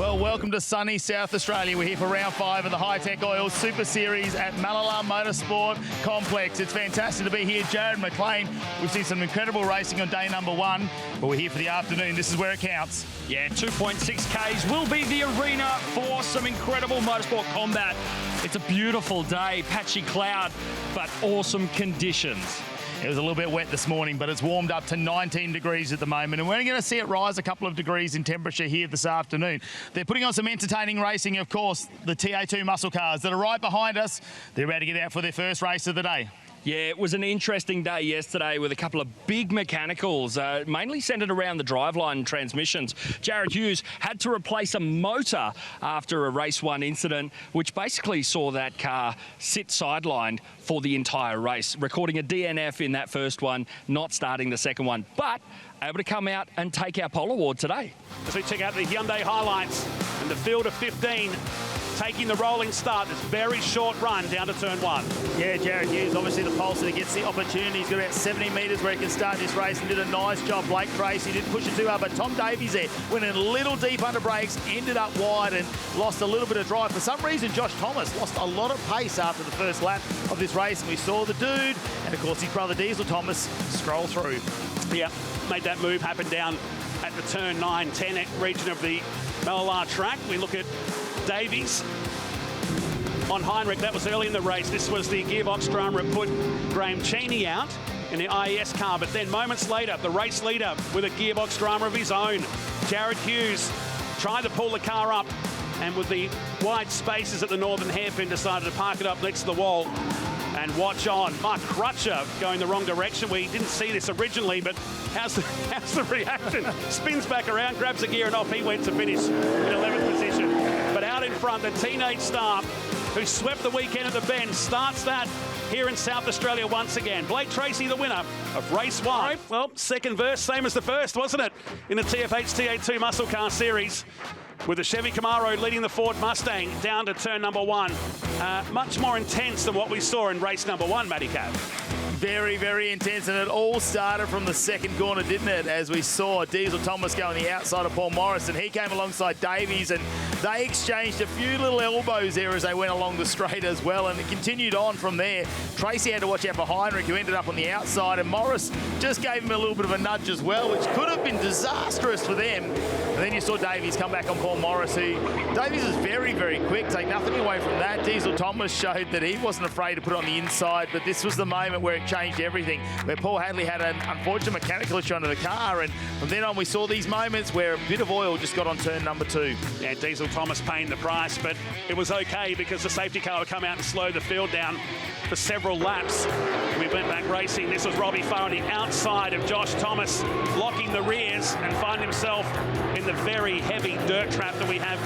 Well, welcome to sunny South Australia. We're here for round 5 of the Hi-Tec Oils Super Series at Mallala Motorsport Complex. It's fantastic to be here. Jared McLean, we've seen some incredible racing on day number 1, but we're here for the afternoon. This is where it counts. Yeah, 2.6 Ks will be the arena for some incredible motorsport combat. It's a beautiful day, patchy cloud, but awesome conditions. It was a little bit wet this morning, but it's warmed up to 19 degrees at the moment, and we're going to see it rise a couple of degrees in temperature here this afternoon. They're putting on some entertaining racing, of course, the TA2 muscle cars that are right behind us. They're about to get out for their first race of the day. Yeah, it was an interesting day yesterday with a couple of big mechanicals, mainly centred around the driveline transmissions. Jared Hughes had to replace a motor after a race 1 incident, which basically saw that car sit sidelined for the entire race, recording a DNF in that first one, not starting the second one, but able to come out and take our pole award today. As we check out the Hyundai highlights and the field of 15, taking the rolling start, this very short run down to turn 1. Yeah, Jared Hughes, obviously the pulser that gets the opportunity. He's got about 70 metres where he can start this race and did a nice job. Blake Tracy didn't push it too hard, but Tom Davies there went in a little deep under brakes, ended up wide and lost a little bit of drive. For some reason, Josh Thomas lost a lot of pace after the first lap of this race, and we saw the dude, and of course his brother Diesel Thomas, scroll through. Yeah, made that move happen down at the turn 9-10 region of the Mallala track. We look at Davies on Heinrich. That was early in the race. This was the gearbox drama that put Graham Cheney out in the IES car, but then moments later, the race leader with a gearbox drama of his own, Jared Hughes, tried to pull the car up, and with the wide spaces at the northern hairpin, decided to park it up next to the wall and watch on. Mark Crutcher going the wrong direction. We didn't see this originally, but how's the reaction? Spins back around, grabs the gear, and off he went to finish in 11th position. But out in front, the teenage star who swept the weekend at the Bend starts that here in South Australia once again. Blake Tracy, the winner of race 1. Well, second verse, same as the first, wasn't it? In the TA2 Muscle Car Series, with the Chevy Camaro leading the Ford Mustang down to turn number 1. Much more intense than what we saw in race number 1, Matty Cav. Very, very intense, and it all started from the second corner, didn't it? As we saw Diesel Thomas go on the outside of Paul Morrison. He came alongside Davies, and they exchanged a few little elbows there as they went along the straight as well, and it continued on from there. Tracy had to watch out for Heinrich, who ended up on the outside, and Morris just gave him a little bit of a nudge as well, which could have been disastrous for them. And then you saw Davies come back on Paul Morris, who Davies is very, very quick. Take nothing away from that. Diesel Thomas showed that he wasn't afraid to put it on the inside, but this was the moment where it changed everything, where Paul Hadley had an unfortunate mechanical issue under the car, and from then on we saw these moments where a bit of oil just got on turn number 2. Yeah, Diesel Thomas paying the price, but it was okay because the safety car would come out and slow the field down for several laps. We went back racing. This was Robbie Farr on the outside of Josh Thomas, locking the rears, and find himself in the very heavy dirt trap that we have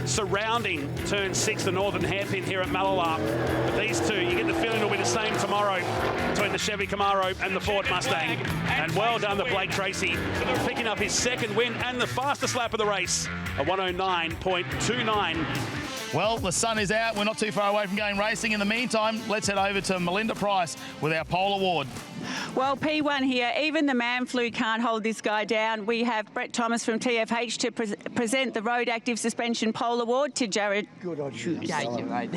surrounding turn 6, the northern hairpin here at Mallala. But these two, you get the feeling it'll be the same tomorrow between the Chevy Camaro and the Ford Mustang. And well done to Blake Tracy, picking up his second win and the fastest lap of the race, a 109.29. Well, the sun is out. We're not too far away from going racing. In the meantime, let's head over to Melinda Price with our pole award. Well, P1 here. Even the man flu can't hold this guy down. We have Brett Thomas from TFH to present the Road Active Suspension Pole Award to Jared. Good on you. Thank you, mate.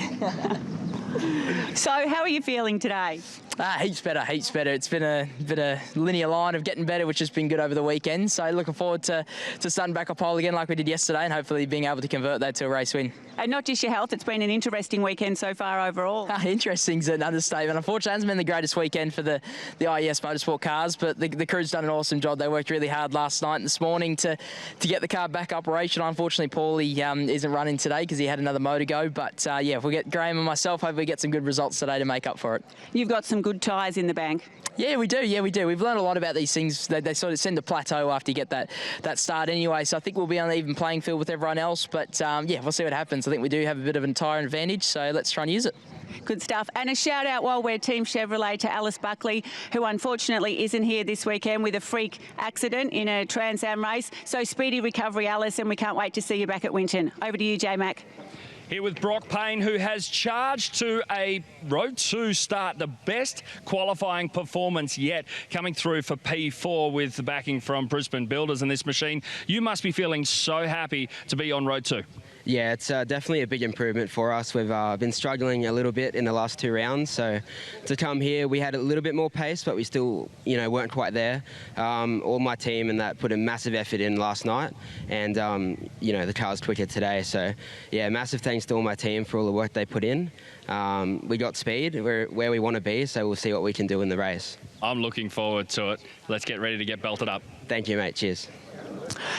So, how are you feeling today? Heaps better. It's been a bit of linear line of getting better, which has been good over the weekend. So looking forward to starting back a pole again like we did yesterday, and hopefully being able to convert that to a race win. And not just your health, it's been an interesting weekend so far overall. Interesting's an understatement. Unfortunately, it hasn't been the greatest weekend for the IES Motorsport cars, but the crew's done an awesome job. They worked really hard last night and this morning to get the car back operational. Unfortunately, Paulie isn't running today because he had another motor go. But yeah, if we get Graham and myself, hopefully get some good results today to make up for it. You've got some good tyres in the bank. Yeah, we do. We've learned a lot about these things. They sort of send a plateau after you get that start anyway. So I think we'll be on an even playing field with everyone else. But yeah, we'll see what happens. I think we do have a bit of an tyre advantage, so let's try and use it. Good stuff. And a shout out while we're Team Chevrolet to Alice Buckley, who unfortunately isn't here this weekend with a freak accident in a Trans Am race. So speedy recovery, Alice, and we can't wait to see you back at Winton. Over to you, J-Mac. Here with Brock Payne, who has charged to a Road 2 start, the best qualifying performance yet, coming through for P4 with the backing from Brisbane Builders in this machine. You must be feeling so happy to be on Road 2. Yeah, it's definitely a big improvement for us. We've been struggling a little bit in the last 2 rounds, so to come here, we had a little bit more pace, but we still, weren't quite there. All my team and that put a massive effort in last night, and the car's quicker today. So, yeah, massive thanks to all my team for all the work they put in. We got speed, we're where we want to be, so we'll see what we can do in the race. I'm looking forward to it. Let's get ready to get belted up. Thank you, mate. Cheers.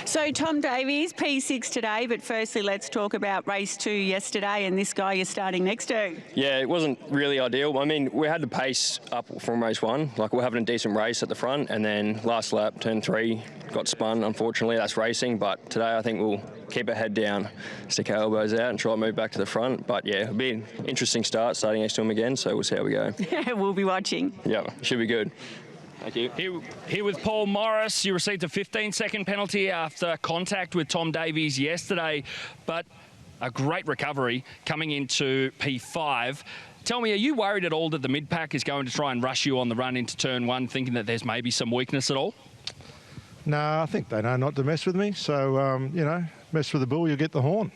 So Tom Davies, P6 today, but firstly let's talk about race 2 yesterday and this guy you're starting next to. Yeah, it wasn't really ideal. I mean, we had the pace up from race 1. Like, we're having a decent race at the front, and then last lap, turn 3, got spun. Unfortunately, that's racing, but today I think we'll keep our head down, stick our elbows out and try to move back to the front. But yeah, it'll be an interesting start starting next to him again, so we'll see how we go. Yeah, we'll be watching. Yeah, should be good. Thank you. Here with Paul Morris, you received a 15-second penalty after contact with Tom Davies yesterday, but a great recovery coming into P5. Tell me, are you worried at all that the mid-pack is going to try and rush you on the run into turn 1, thinking that there's maybe some weakness at all? No, I think they know not to mess with me, so, mess with the bull, you'll get the horn.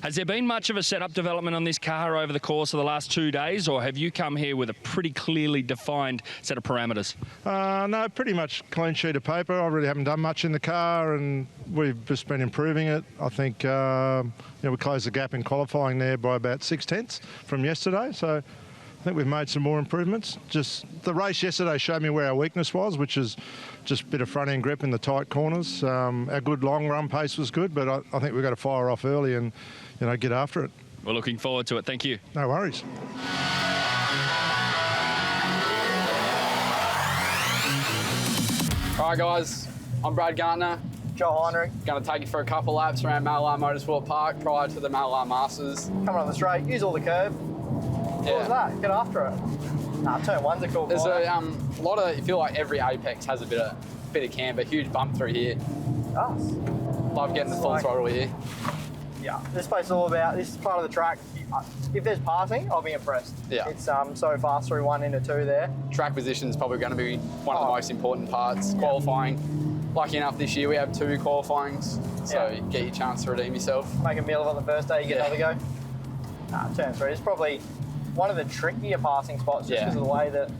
Has there been much of a setup development on this car over the course of the last 2 days, or have you come here with a pretty clearly defined set of parameters? No, pretty much clean sheet of paper. I really haven't done much in the car, and we've just been improving it. I think we closed the gap in qualifying there by about 0.6 from yesterday, so I think we've made some more improvements. Just the race yesterday showed me where our weakness was, which is just a bit of front-end grip in the tight corners. Our good long-run pace was good, but I think we've got to fire off early and get after it. We're looking forward to it. Thank you. No worries. All right, guys, I'm Brad Gartner. Joe Heinrich. Going to take you for a couple laps around Mallala Motorsport Park prior to the Mallala Masters. Coming on the straight, use all the curve. What was that? Get after it. Nah, turn 1's a cool There's corner. a lot of, you feel like every apex has a bit of camber, huge bump through here. Us. Love getting the full throttle here. Yeah, this place is all about, this is part of the track. If there's passing, I'll be impressed. Yeah. It's so fast through 1 into 2 there. Track position is probably going to be one of the most important parts. Qualifying, lucky enough this year we have 2 qualifyings, so you get your chance to redeem yourself. Make a meal of it on the first day, you get another go. Nah, turn 3 is probably one of the trickier passing spots just because of the way that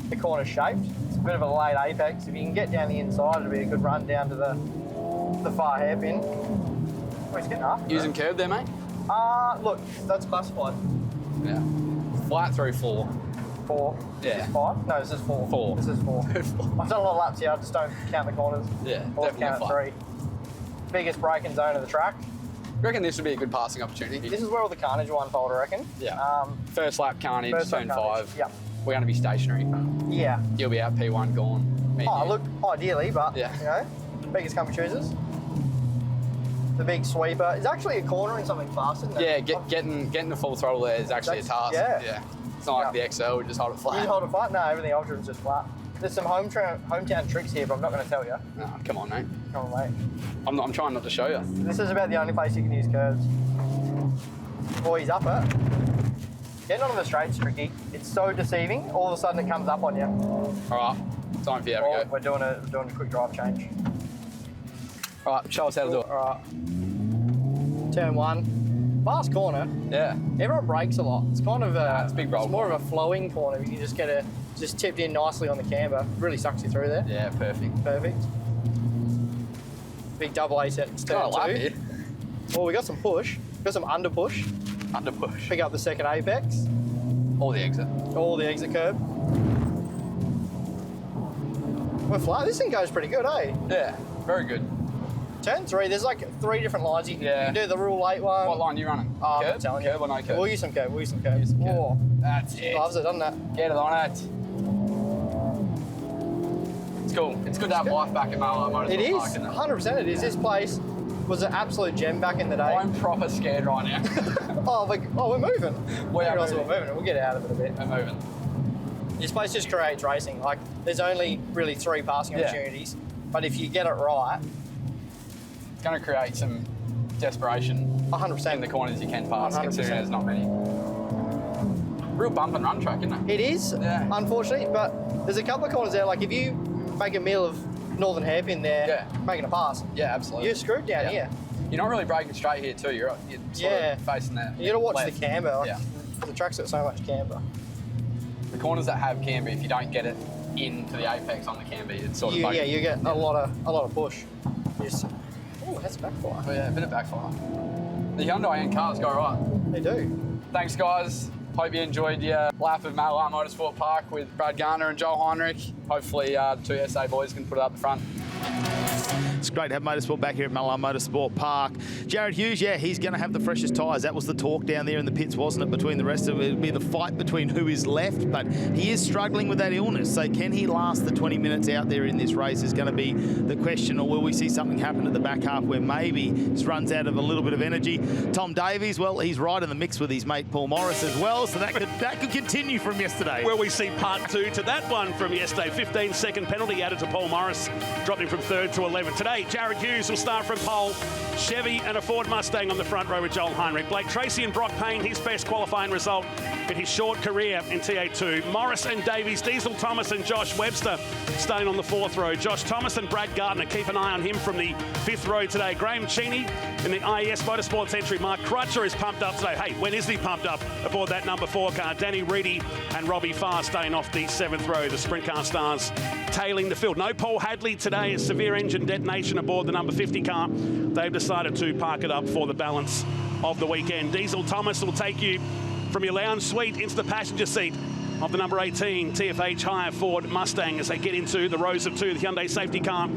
the corner's shaped. It's a bit of a late apex. If you can get down the inside, it'll be a good run down to the far hairpin. Oh, he's getting after Using curb there, mate? Look, that's classified. Yeah. Flat through 4. 4. Yeah. This is 5? No, this is 4. 4. This is 4. I've done a lot of laps here, I just don't count the corners. Yeah, Or definitely count flat. at 3. Biggest braking zone of the track. I reckon this would be a good passing opportunity. This is where all the carnage will unfold, I reckon. Yeah. First lap carnage, First lap turn carnage, 5. yep. We're going to be stationary. Yeah. You'll be out P1 gone. Me and Oh, you. look, ideally, but, Yeah. beggars come choosers. The big sweeper. It's actually a corner in something fast, isn't it? Yeah, getting the full throttle there is actually a task. Yeah. It's not like the XL, we just hold it You flat. hold it flat? No, everything ultra is just flat. There's some hometown tricks here, but I'm not going to tell you. No, come on, mate. Come on, mate. I'm trying not to show you. This is about the only place you can use curves. Boys up it. Getting onto the straight's tricky. It's so deceiving. All of a sudden it comes up on you. All right, time for you to Oh, go. we're doing a quick drive change. All right, show us how to do it. All right. Turn 1. Fast corner. Yeah. Everyone brakes a lot. It's kind of it's a big roll It's more of a flowing corner. You can just get just tipped in nicely on the camber. Really sucks you through there. Yeah, perfect. Perfect. Big double A set. Got a lap here. Well, we got some push. Got some under push. Under push. Pick up the second apex. Or the exit. All the exit curb. We're flat. This thing goes pretty good, eh? Yeah, very good. Turn 3, there's like 3 different lines. You can do the Rule 8 one. What line are you running? I'm Curb? not telling you. Curb or no curb? We'll use some curb. Oh, That's it. loves it, doesn't it? Get it on it. It's cool. It's good to have life back at Mallala Motorsport It is. Park, isn't it? 100% it is. This place was an absolute gem back in the day. I'm proper scared right now. we're moving. We are We're moving. moving. We'll get out of it a bit. We're moving. This place just creates racing. Like, there's only really 3 passing opportunities, but if you get it right, It's going to create some desperation 100%. in the corners you can pass, 100%. considering there's not many. Real bump and run track, isn't it? It is, unfortunately, but there's a couple of corners there. Like if you make a meal of Northern Hairpin there, making a pass, absolutely. you're screwed down here. You're not really braking straight here too. You're sort of facing that. You got to watch left. the camber. Like, the track's got so much camber. The corners that have camber, if you don't get it into the apex on the camber, it's sort of you get a lot of push. Oh, that's backfire. Oh, yeah, a bit of backfire. The Hyundai and cars go right. They do. Thanks, guys. Hope you enjoyed your lap of Mallala Motorsport Park with Brad Gartner and Joel Heinrich. Hopefully, the two SA boys can put it up the front. It's great to have motorsport back here at Mallala Motorsport Park. Jared Hughes, he's going to have the freshest tyres. That was the talk down there in the pits, wasn't it, between the rest of it? It'd be the fight between who is left, but he is struggling with that illness. So can he last the 20 minutes out there in this race is going to be the question, or will we see something happen at the back half where maybe just runs out of a little bit of energy? Tom Davies, well, he's right in the mix with his mate Paul Morris as well, so that could continue from yesterday. Well, we see part two to that one from yesterday. 15-second penalty added to Paul Morris, dropping from 3rd to 11th. Today, Jared Hughes will start from pole. Chevy and a Ford Mustang on the front row with Joel Heinrich. Blake Tracy and Brock Payne, his best qualifying result in his short career in TA2. Morris and Davies, Diesel Thomas and Josh Webster staying on the 4th row. Josh Thomas and Brad Gardner, keep an eye on him from the 5th row today. Graham Cheney in the IES Motorsports entry. Mark Crutcher is pumped up today. Hey, when is he pumped up aboard that number 4 car? Danny Reedy and Robbie Farr staying off the 7th row. The sprint car stars tailing the field. No Paul Hadley today. A severe engine detonation aboard the number 50 car. They've decided to park it up for the balance of the weekend. Diesel Thomas will take you from your lounge suite into the passenger seat of the number 18 TFH Hire Ford Mustang as they get into the rows of 2. The Hyundai safety car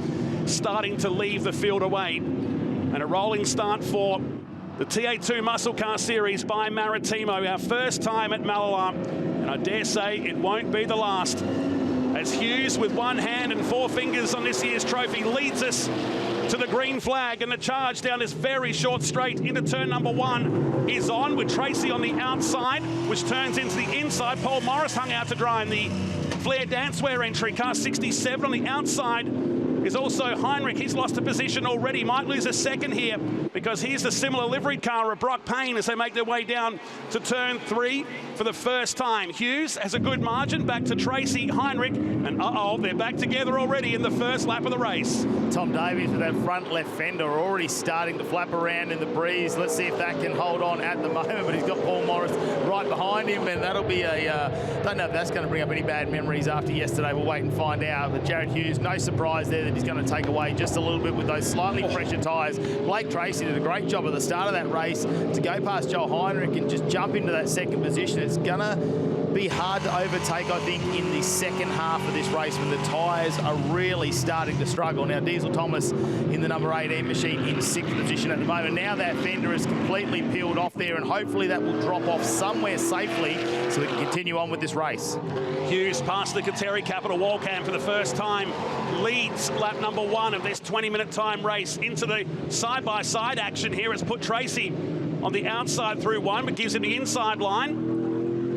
starting to leave the field away. And a rolling start for the TA2 Muscle Car Series by Maritimo. Our first time at Mallala, and I dare say it won't be the last. As Hughes, with one hand and 4 fingers on this year's trophy, leads us to the green flag, and the charge down this very short straight into turn number 1 is on, with Tracy on the outside, which turns into the inside. Paul Morris hung out to dry in the Flair Dancewear entry. Car 67 on the outside is also Heinrich. He's lost a position already. Might lose a second here because here's the similar liveried car of Brock Payne as they make their way down to turn 3 for the first time. Hughes has a good margin back to Tracy, Heinrich, and they're back together already in the first lap of the race. Tom Davies with that front left fender already starting to flap around in the breeze. Let's see if that can hold on at the moment, but he's got Paul Morris right behind him, and that'll be don't know if that's going to bring up any bad memories after yesterday. We'll wait and find out. But Jared Hughes, no surprise there that he's going to take away just a little bit with those slightly fresher tyres. Blake Tracy did a great job at the start of that race to go past Joel Heinrich and just jump into that second position. It's going to be hard to overtake, I think, in the second half of this race when the tyres are really starting to struggle. Now, Diesel Thomas in the number 18 machine in 6th position at the moment. Now that fender is completely peeled off there, and hopefully that will drop off somewhere safely so we can continue on with this race. Hughes past the Kateri Capital Wall Cam for the first time, leads lap number 1 of this 20-minute time race into the side-by-side action here. It's put Tracy on the outside through 1, but gives him the inside line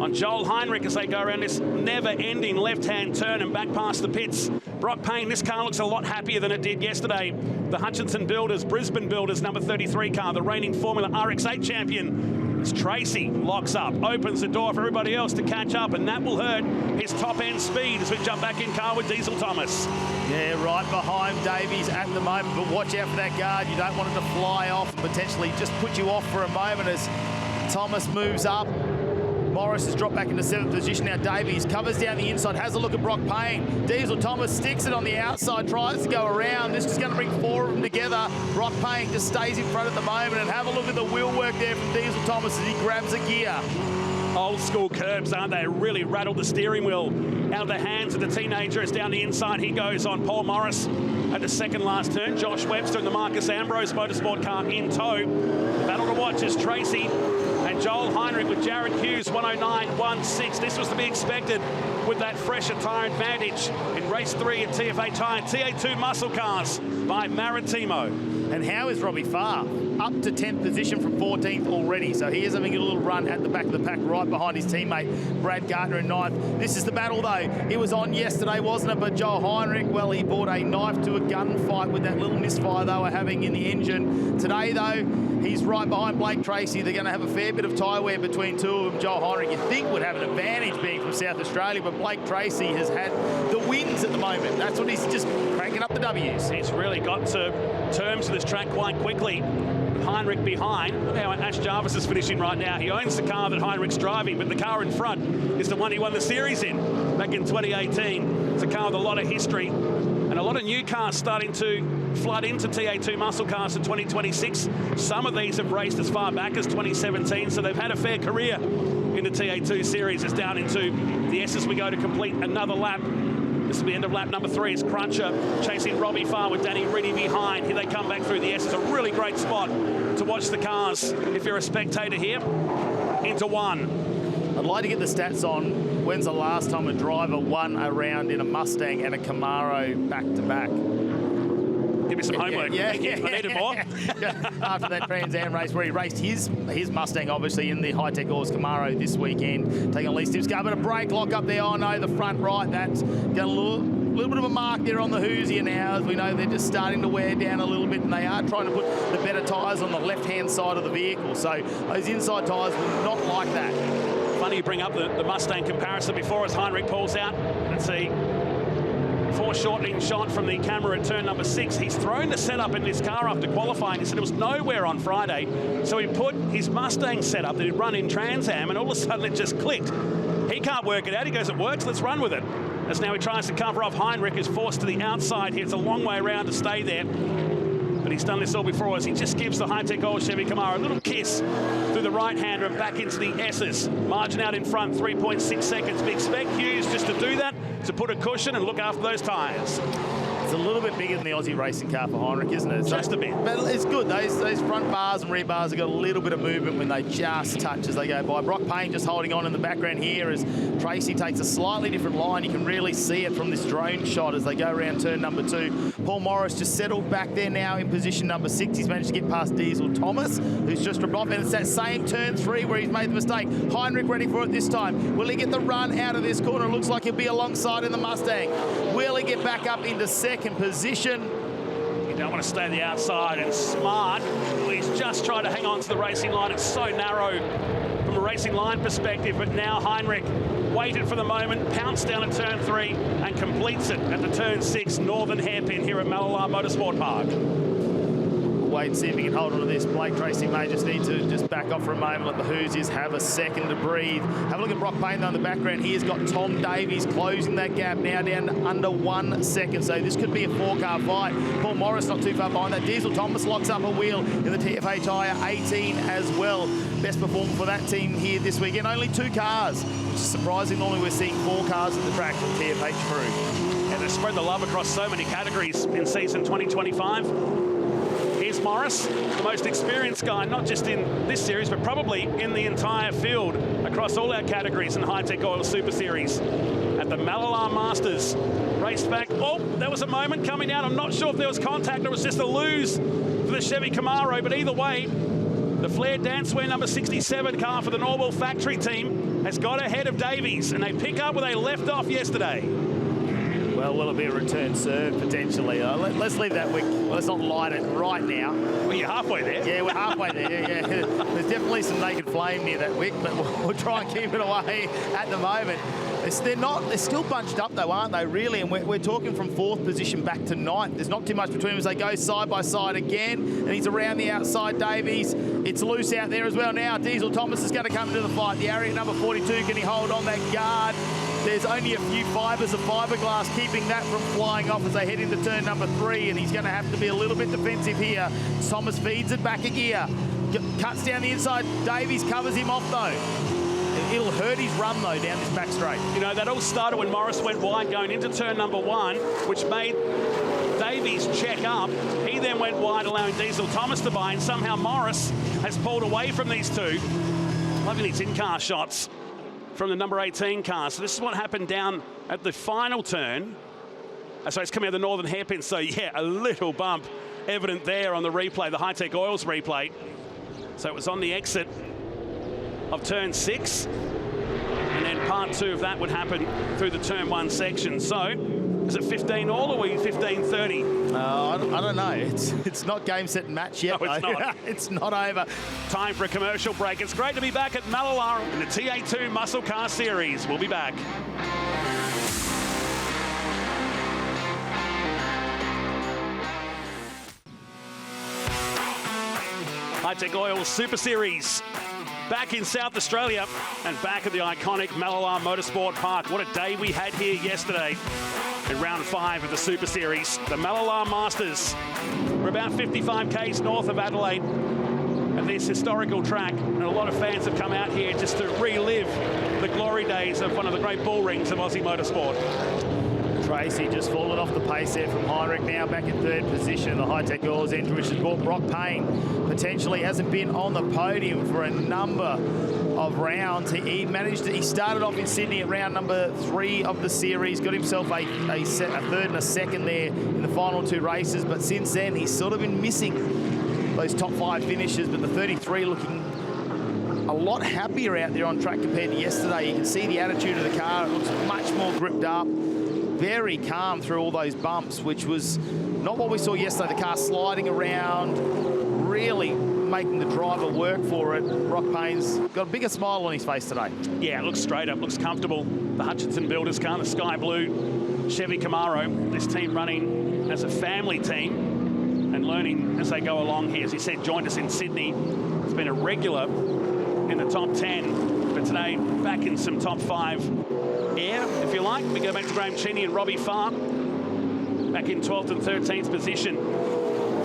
on Joel Heinrich as they go around this never-ending left-hand turn and back past the pits. Brock Payne, this car looks a lot happier than it did yesterday. The Hutchinson Builders, Brisbane Builders, number 33 car, the reigning Formula RX8 champion. As Tracy locks up, opens the door for everybody else to catch up, and that will hurt his top-end speed as we jump back in car with Diesel Thomas. Yeah, right behind Davies at the moment, but watch out for that guard. You don't want it to fly off and potentially just put you off for a moment as Thomas moves up. Morris has dropped back into 7th position. Now Davies covers down the inside, has a look at Brock Payne. Diesel Thomas sticks it on the outside, tries to go around. This is going to bring 4 of them together. Brock Payne just stays in front at the moment, and have a look at the wheel work there from Diesel Thomas as he grabs a gear. Old school curbs, aren't they? Really rattled the steering wheel out of the hands of the teenager as down the inside he goes on Paul Morris at the second last turn. Josh Webster and the Marcus Ambrose Motorsport car in tow. Battle to watch is Tracy and Joel Heinrich with Jared Hughes 109.16. This was to be expected with that fresher tyre advantage in race 3 at TFH Hire. TA2 Muscle Cars by Maritimo. And how is Robbie Farr? Up to 10th position from 14th already. So he is having a little run at the back of the pack right behind his teammate Brad Gartner in 9th. This is the battle though. It was on yesterday, wasn't it? But Joel Heinrich, well, he brought a knife to a gunfight with that little misfire they were having in the engine. Today though, he's right behind Blake Tracy. They're going to have a fair bit of tyre wear between two of them. Joel Heinrich, you think, would have an advantage being from South Australia, but Blake Tracy has had the wins at the moment. That's what he's just cranking up the W's. He's really got to terms with this track quite quickly. Heinrich behind. Look how Ash Jarvis is finishing right now. He owns the car that Heinrich's driving, but the car in front is the one he won the series in back in 2018. It's a car with a lot of history and a lot of new cars starting to flood into TA2 Muscle Cars in 2026. Some of these have raced as far back as 2017, so they've had a fair career in the TA2 series. It's down into the S as we go to complete another lap. This will be end of lap number 3. It's Cruncher chasing Robbie Farr with Danny Riddy behind. Here they come back through the S. It's a really great spot to watch the cars if you're a spectator here. Into 1. I'd like to get the stats on when's the last time a driver won a round in a Mustang and a Camaro back-to-back. Give me some homework. Yeah. I needed more. After that Trans Am race where he raced his Mustang, obviously, in the Hi-Tec Oils Camaro this weekend, taking Lee Stiff's car. But a brake lock up there. Oh, no, the front right. That's got a little bit of a mark there on the Hoosier now. As we know, they're just starting to wear down a little bit, and they are trying to put the better tyres on the left-hand side of the vehicle. So those inside tyres will not like that. Funny you bring up the Mustang comparison before as Heinrich pulls out. Let's see. Foreshortening shot from the camera at turn number 6. He's thrown the setup in this car after qualifying. He said it was nowhere on Friday. So he put his Mustang setup that he'd run in Trans Am, and all of a sudden it just clicked. He can't work it out. He goes, it works, let's run with it. As now he tries to cover off. Heinrich is forced to the outside here. It's a long way around to stay there. But he's done this all before us. He just gives the Hi-Tec Oils Chevy Camaro a little kiss through the right-hander and back into the S's. Margin out in front, 3.6 seconds. We expect Hughes just to do that, to put a cushion and look after those tyres. It's a little bit bigger than the Aussie racing car for Heinrich, isn't it? Just a bit. But it's good. Those front bars and rear bars have got a little bit of movement when they just touch as they go by. Brock Payne just holding on in the background here as Tracy takes a slightly different line. You can really see it from this drone shot as they go around turn number 2. Paul Morris just settled back there now in position number 6. He's managed to get past Diesel Thomas, who's just dropped off. And it's that same turn 3 where he's made the mistake. Heinrich ready for it this time. Will he get the run out of this corner? It looks like he'll be alongside in the Mustang. Will he get back up into second position? You don't want to stay the outside, and Smart, he's just tried to hang on to the racing line. It's so narrow from a racing line perspective, but now Heinrich waited for the moment, pounced down at turn 3 and completes it at the turn 6 northern hairpin here at Mallala Motorsport Park. Wait and see if he can hold on to this. Blake Tracy may just need to just back off for a moment, let the Hoosiers have a second to breathe. Have a look at Brock Payne though in the background. He has got Tom Davies closing that gap now down to under 1 second. So this could be a 4-car fight. Paul Morris not too far behind that. Diesel Thomas locks up a wheel in the TFH Hire 18 as well. Best performer for that team here this weekend. Only 2 cars, which is surprising. Normally we're seeing 4 cars at the track from TFH crew. And they spread the love across so many categories in season 2025. Here's Morris, the most experienced guy, not just in this series, but probably in the entire field across all our categories in Hi-Tec Oils Super Series at the Mallala Masters. Raced back. Oh, there was a moment coming out. I'm not sure if there was contact or it was just a lose for the Chevy Camaro, but either way, the Flair Dancewear number 67 car for the Norwell factory team has got ahead of Davies, and they pick up where they left off yesterday. Well, will it be a return serve potentially? Let's leave that wick. Let's not light it right now. Well, you're halfway there. Yeah, we're halfway there. Yeah. There's definitely some naked flame near that wick, but we'll try and keep it away at the moment. They're still bunched up though, aren't they, really? And we're talking from 4th position back to 9th. There's not too much between them as they go side by side again. And he's around the outside, Davies. It's loose out there as well now. Diesel Thomas is going to come into the fight. The Ariat number 42, can he hold on that guard? There's only a few fibres of fiberglass keeping that from flying off as they head into turn number 3, and he's going to have to be a little bit defensive here. Thomas feeds it back a gear. Cuts down the inside. Davies covers him off though. It'll hurt his run though down this back straight. You know, that all started when Morris went wide going into turn number 1, which made Davies check up. He then went wide, allowing Diesel Thomas to buy, and somehow Morris has pulled away from these two. Loving these in-car shots from the number 18 car. So this is what happened down at the final turn. So it's coming out of the northern hairpin. So yeah, a little bump evident there on the replay, the Hi-Tec Oils replay. So it was on the exit of turn 6. And then part 2 of that would happen through the turn 1 section. So, is it 15 all or are we 15-30? I don't know. It's not game, set, and match yet. No, it's not. It's not over. Time for a commercial break. It's great to be back at Mallala in the TA2 Muscle Car Series. We'll be back. Hi-Tec Oils Super Series. Back in South Australia and back at the iconic Mallala Motorsport Park. What a day we had here yesterday in round 5 of the Super Series. The Mallala Masters. We're about 55 k's north of Adelaide at this historical track, and a lot of fans have come out here just to relive the glory days of one of the great bull rings of Aussie motorsport. Tracy just fallen off the pace there from Heinrich, now back in 3rd position. The Hi-Tec Oils entry, which has brought Brock Payne, potentially hasn't been on the podium for a number of rounds. He started off in Sydney at round number 3 of the series, got himself a 3rd and a 2nd there in the final 2 races, but since then he's sort of been missing those top 5 finishes, but the 33 looking a lot happier out there on track compared to yesterday. You can see the attitude of the car. It looks much more gripped up. Very calm through all those bumps, which was not what we saw yesterday. The car sliding around, really making the driver work for it. Brock Payne's got a bigger smile on his face today. Yeah, it looks straight up, looks comfortable. The Hutchinson Builders car, the Sky Blue Chevy Camaro. This team running as a family team and learning as they go along here. As he said, joined us in Sydney. It's been a regular in the top 10, but today back in some top 5 air, if you like. We go back to Graham Cheney and Robbie Farr back in 12th and 13th position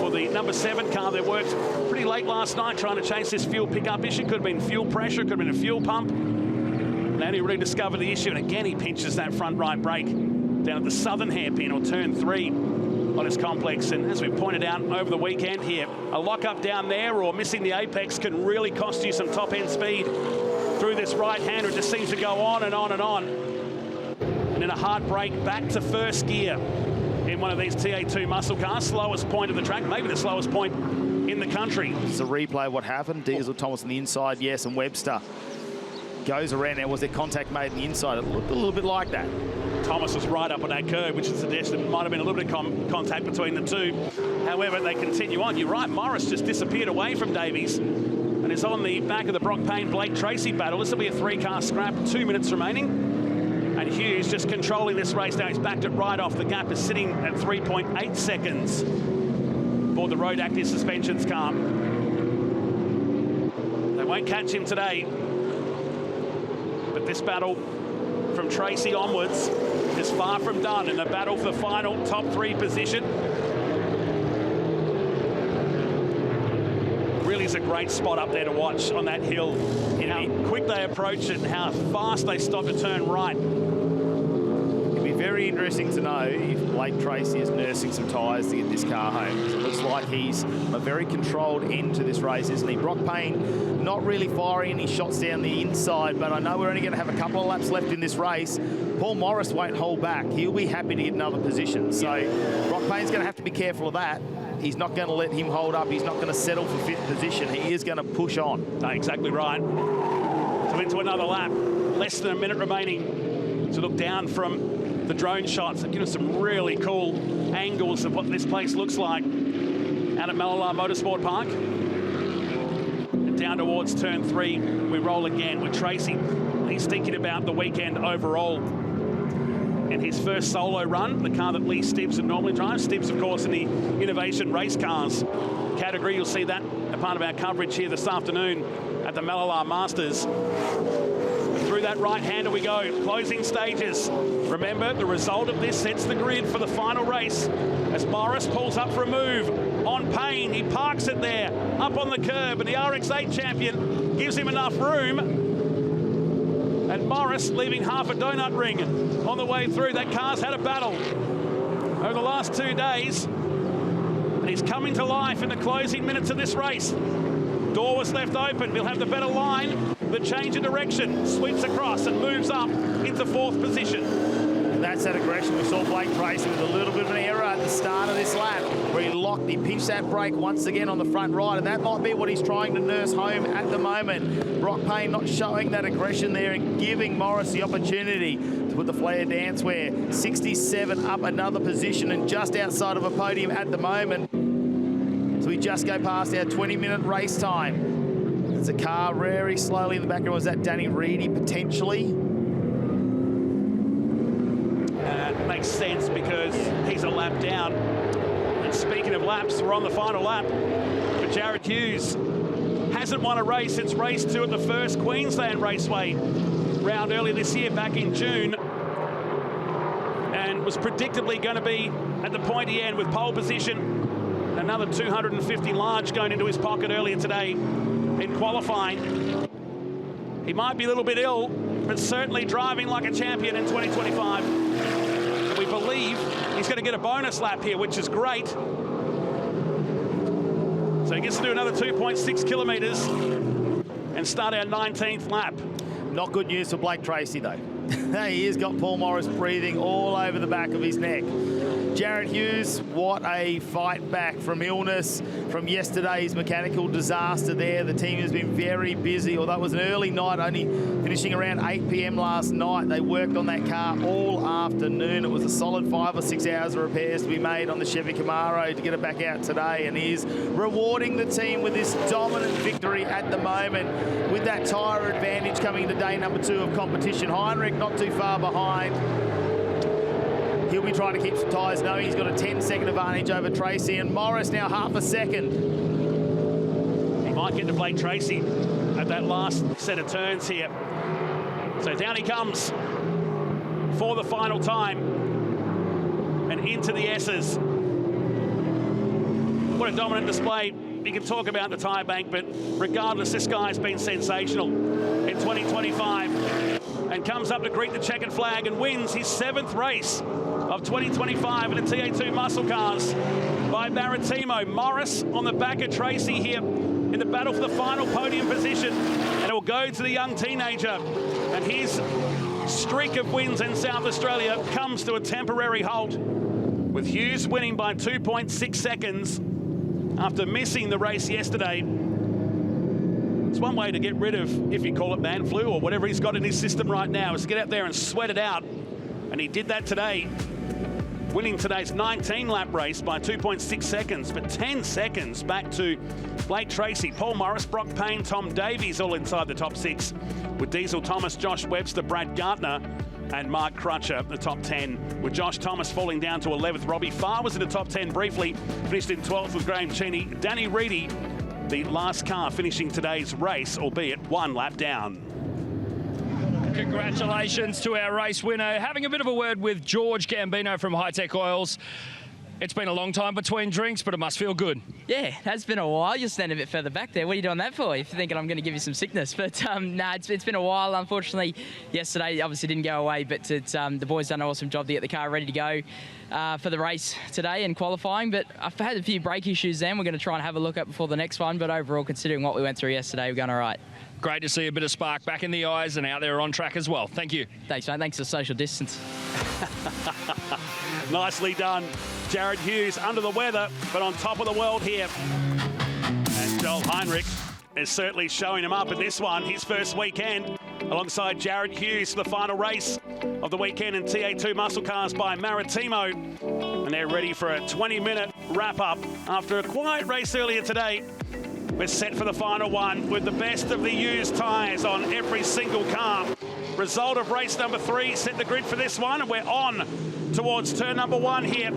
for the number 7 car. They worked pretty late last night trying to chase this fuel pickup issue. Could have been fuel pressure, could have been a fuel pump. And then he rediscovered the issue, and again he pinches that front right brake down at the southern hairpin, or turn 3 on his complex. And as we pointed out over the weekend here, a lock-up down there or missing the apex can really cost you some top-end speed through this right-hander. It just seems to go on and on and on. And then a hard brake back to 1st gear in one of these TA2 muscle cars. Slowest point of the track, maybe the slowest point in the country. It's a replay of what happened. Diesel Thomas on the inside, yes, and Webster goes around there. Was there contact made on the inside? It looked a little bit like that. Thomas was right up on that curve, which suggests there might have been a little bit of contact between the two. However, they continue on. You're right, Morris just disappeared away from Davies and is on the back of the Brock Payne-Blake Tracy battle. This will be a 3-car scrap, 2 minutes remaining. And Hughes just controlling this race now. He's backed it right off. The gap is sitting at 3.8 seconds for the Road Active Suspensions car. They won't catch him today. But this battle from Tracy onwards is far from done in the battle for final top 3 position. Really is a great spot up there to watch on that hill. How quick they approach it and how fast they stop to turn right. It'd be very interesting to know if Blake Tracy is nursing some tyres to get this car home. It looks like he's a very controlled end to this race, isn't he? Brock Payne not really firing any shots down the inside, but I know we're only going to have a couple of laps left in this race. Paul Morris won't hold back. He'll be happy to get another position. So Brock Payne's going to have to be careful of that. He's not going to let him hold up. He's not going to settle for 5th position. He is going to push on. No, exactly right. So into another lap. Less than a minute remaining to look down from the drone shots that give us some really cool angles of what this place looks like out at Mallala Motorsport Park. And down towards turn 3, we roll again with Tracy. He's thinking about the weekend overall. And his first solo run, the car that Lee Stibbs would normally drive. Stibbs, of course, in the Innovation Race Cars category. You'll see that a part of our coverage here this afternoon at the Mallala Masters. And through that right-hander we go, closing stages. Remember, the result of this sets the grid for the final race. As Morris pulls up for a move on Payne, he parks it there, up on the curb, and the RX-8 champion gives him enough room. And Morris leaving half a donut ring on the way through. That car's had a battle over the last 2 days. And he's coming to life in the closing minutes of this race. Door was left open. We'll have the better line. The change of direction sweeps across and moves up into 4th position. And that's that aggression. We saw Blake Tracy with a little bit of an error at the start of this lap where he pinched that brake once again on the front right, and that might be what he's trying to nurse home at the moment. Brock Payne not showing that aggression there and giving Morris the opportunity to put the Flair Dancewear 67 up another position and just outside of a podium at the moment. So we just go past our 20-minute race time. There's a car very slowly in the background. Was that Danny Reedy potentially? It makes sense because he's a lap down. And speaking of laps, we're on the final lap for Jared Hughes. Hasn't won a race since race 2 at the first Queensland Raceway round earlier this year, back in June. And was predictably going to be at the pointy end with pole position. Another 250 large going into his pocket earlier today in qualifying. He might be a little bit ill, but certainly driving like a champion in 2025. We believe he's going to get a bonus lap here, which is great. So he gets to do another 2.6 kilometres and start our 19th lap. Not good news for Blake Tracy, though. He has got Paul Morris breathing all over the back of his neck. Jared Hughes, what a fight back from illness, from yesterday's mechanical disaster there. The team has been very busy, although it was an early night, only finishing around 8 p.m. last night. They worked on that car all afternoon. It was a solid 5 or 6 hours of repairs to be made on the Chevy Camaro to get it back out today, and he is rewarding the team with this dominant victory at the moment, with that tyre advantage coming into day number 2 of competition. Heinrich not too far behind. He'll be trying to keep some tyres, knowing he's got a 10-second advantage over Tracy, and Morris now half a second. He might get to Blake Tracy at that last set of turns here. So down he comes for the final time and into the S's. What a dominant display. You can talk about the tyre bank, but regardless, this guy's been sensational in 2025 and comes up to greet the checkered flag and wins his 7th race of 2025 in the TA2 Muscle Cars by Maritimo. Morris on the back of Tracy here in the battle for the final podium position, and it will go to the young teenager, and his streak of wins in South Australia comes to a temporary halt, with Hughes winning by 2.6 seconds after missing the race yesterday. It's one way to get rid of, if you call it man flu or whatever he's got in his system right now, is to get out there and sweat it out. And he did that today, winning today's 19-lap race by 2.6 seconds, but 10 seconds back to Blake Tracy, Paul Morris, Brock Payne, Tom Davies all inside the top 6, with Diesel Thomas, Josh Webster, Brad Gartner, and Mark Crutcher, the top 10, with Josh Thomas falling down to 11th. Robbie Farr was in the top 10 briefly, finished in 12th with Graham Cheney. Danny Reedy, the last car finishing today's race, albeit 1 lap down. Congratulations to our race winner. Having a bit of a word with George Gambino from Hi-Tec Oils. It's been a long time between drinks, but it must feel good. Yeah, it has been a while. You're standing a bit further back there. What are you doing that for? If you're thinking I'm going to give you some sickness. But no, it's been a while. Unfortunately, yesterday obviously didn't go away, but the boys done an awesome job to get the car ready to go for the race today and qualifying. But I've had a few brake issues then. We're going to try and have a look at before the next one. But overall, considering what we went through yesterday, we're going all right. Great to see a bit of spark back in the eyes and out there on track as well. Thank you. Thanks, mate. Thanks for social distance. Nicely done. Jared Hughes under the weather, but on top of the world here. And Joel Heinrich is certainly showing him up in this one, his first weekend, alongside Jared Hughes for the final race of the weekend in TA2 Muscle Cars by Maritimo. And they're ready for a 20-minute wrap-up after a quiet race earlier today. We're set for the final one with the best of the used tyres on every single car. Result of race number 3 set the grid for this one, and we're on towards turn number 1 here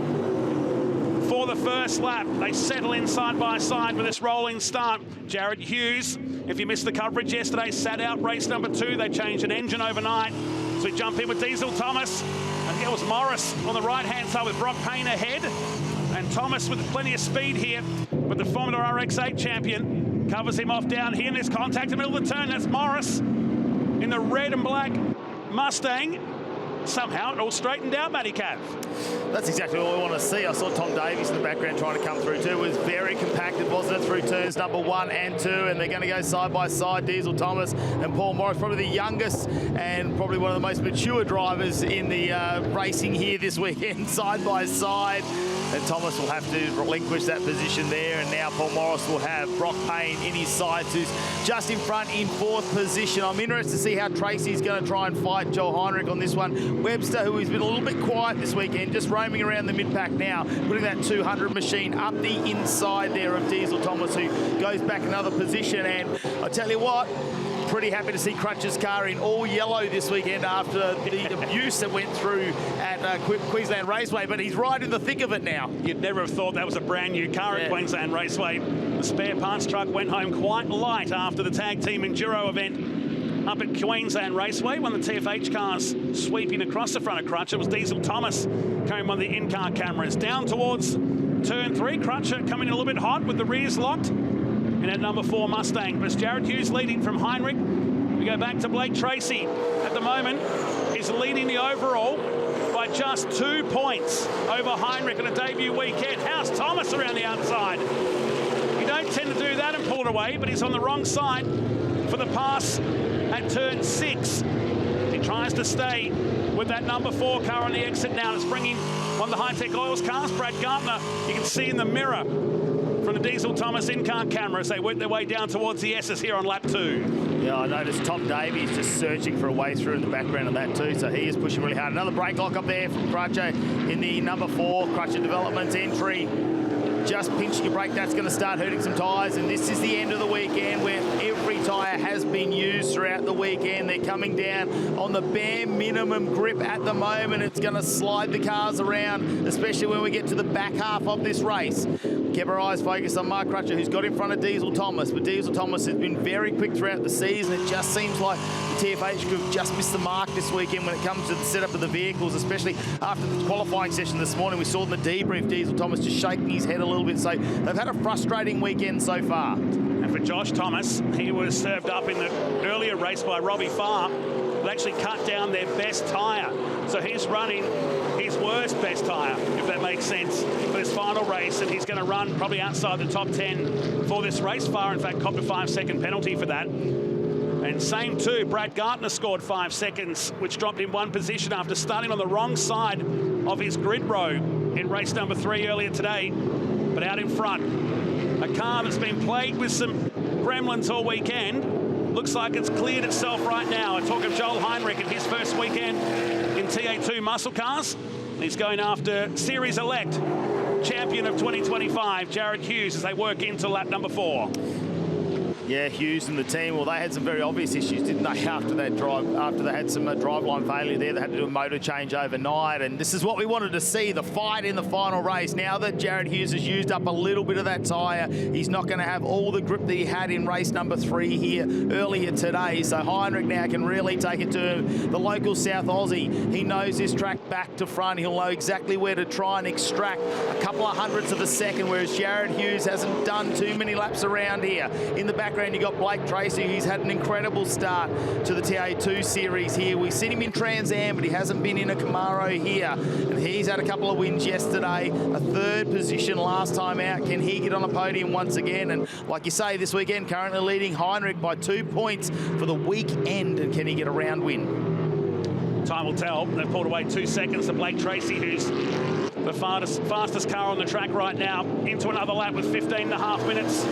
for the first lap. They settle in side by side with this rolling start. Jared Hughes, if you missed the coverage yesterday, sat out race number 2. They changed an engine overnight. So we jump in with Diesel Thomas. And here was Morris on the right-hand side with Brock Payne ahead. And Thomas with plenty of speed here with the Formula RX8 champion. Covers him off down here in this contact in the middle of the turn. That's Morris in the red and black Mustang. somehow it all straightened out, Matty Cav. That's exactly what we want to see. I saw Tom Davies in the background trying to come through too. It was very compacted, wasn't it, through turns number 1 and 2, and they're going to go side by side, Diesel Thomas and Paul Morris, probably the youngest and probably one of the most mature drivers in the racing here this weekend, side by side. And Thomas will have to relinquish that position there, and now Paul Morris will have Brock Payne in his sights, who's just in front in 4th position. I'm interested to see how Tracy's going to try and fight Joel Heinrich on this one. Webster, who has been a little bit quiet this weekend, just roaming around the mid-pack now, putting that 200 machine up the inside there of Diesel Thomas, who goes back another position. And I tell you what, pretty happy to see Crutch's car in all yellow this weekend after the abuse that went through at Queensland Raceway, but he's right in the thick of it now. You'd never have thought that was a brand new car at Queensland Raceway. The spare parts truck went home quite light after the tag team enduro event up at Queensland Raceway. One of the TFH cars sweeping across the front of Crutcher was Diesel Thomas, carrying one of the in-car cameras. Down towards turn 3, Crutcher coming in a little bit hot with the rears locked in at number 4 Mustang. But it's Jared Hughes leading from Heinrich. We go back to Blake Tracy. At the moment, he's leading the overall by just 2 points over Heinrich on a debut weekend. How's Thomas around the outside? You don't tend to do that and pull it away, but he's on the wrong side for the pass at turn 6. He tries to stay with that number 4 car on the exit now. It's bringing one of the Hi-Tec Oils cars, Brad Gartner. You can see in the mirror from the Diesel Thomas in-car camera as they work their way down towards the S's here on lap 2. Yeah, I noticed Tom Davies just searching for a way through in the background of that too, so he is pushing really hard. Another brake lock up there from Crutcher in the number 4 Crutcher Developments entry. Just pinching a brake, that's going to start hurting some tyres, and this is the end of the weekend where every tyre has been used throughout the weekend. They're coming down on the bare minimum grip at the moment. It's going to slide the cars around, especially when we get to the back half of this race. Kept our eyes focused on Mark Crutcher, who's got in front of Diesel Thomas, but Diesel Thomas has been very quick throughout the season. It just seems like the TFH group just missed the mark this weekend when it comes to the setup of the vehicles, especially after the qualifying session this morning. We saw in the debrief Diesel Thomas just shaking his head a little bit, so they've had a frustrating weekend so far. And for Josh Thomas, he was served up in the earlier race by Robbie Farr. They actually cut down their best tyre. So he's running his worst best tyre, if that makes sense, for this final race, and he's going to run probably outside the top 10 for this race. Farr, in fact, copped a 5-second penalty for that. And same too, Brad Gartner scored 5 seconds, which dropped him 1 position after starting on the wrong side of his grid row in race number 3 earlier today. But out in front, a car that's been plagued with some gremlins all weekend, looks like it's cleared itself right now. I talk of Joel Heinrich in his first weekend in TA2 Muscle Cars. He's going after Series Elect champion of 2025, Jared Hughes, as they work into lap number 4. Yeah, Hughes and the team, well, they had some very obvious issues, didn't they, after they had some driveline failure there. They had to do a motor change overnight, and this is what we wanted to see, the fight in the final race. Now that Jared Hughes has used up a little bit of that tyre, he's not going to have all the grip that he had in race number 3 here earlier today. So Heinrich now can really take it to the local South Aussie. He knows this track back to front. He'll know exactly where to try and extract a couple of hundredths of a second, whereas Jared Hughes hasn't done too many laps around here. In the background, you got Blake Tracy. He's had an incredible start to the TA2 series here. We've seen him in Trans Am, but he hasn't been in a Camaro here. And he's had a couple of wins yesterday, a 3rd position last time out. Can he get on a podium once again? And like you say, this weekend, currently leading Heinrich by 2 points for the weekend. And can he get a round win? Time will tell. They've pulled away 2 seconds to Blake Tracy, who's the fastest car on the track right now, into another lap with 15.5 minutes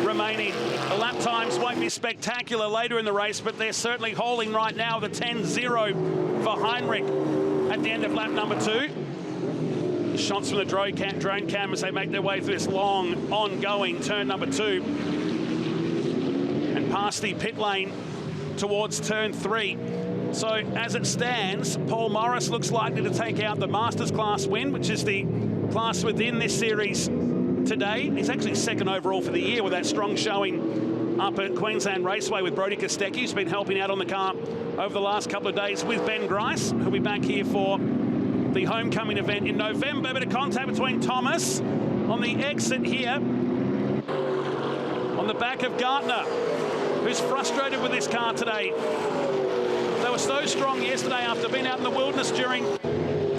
remaining. The lap times won't be spectacular later in the race, but they're certainly hauling right now. The 10-0 for Heinrich at the end of lap number 2. Shots from the drone cam as they make their way through this long, ongoing turn number 2. And past the pit lane towards turn 3. So as it stands, Paul Morris looks likely to take out the Masters class win, which is the class within this series today. He's actually 2nd overall for the year with that strong showing up at Queensland Raceway with Brodie Kostecki, who's been helping out on the car over the last couple of days with Ben Grice, who'll be back here for the homecoming event in November. Bit of contact between Thomas on the exit here, on the back of Gartner, who's frustrated with this car today. They were so strong yesterday after being out in the wilderness during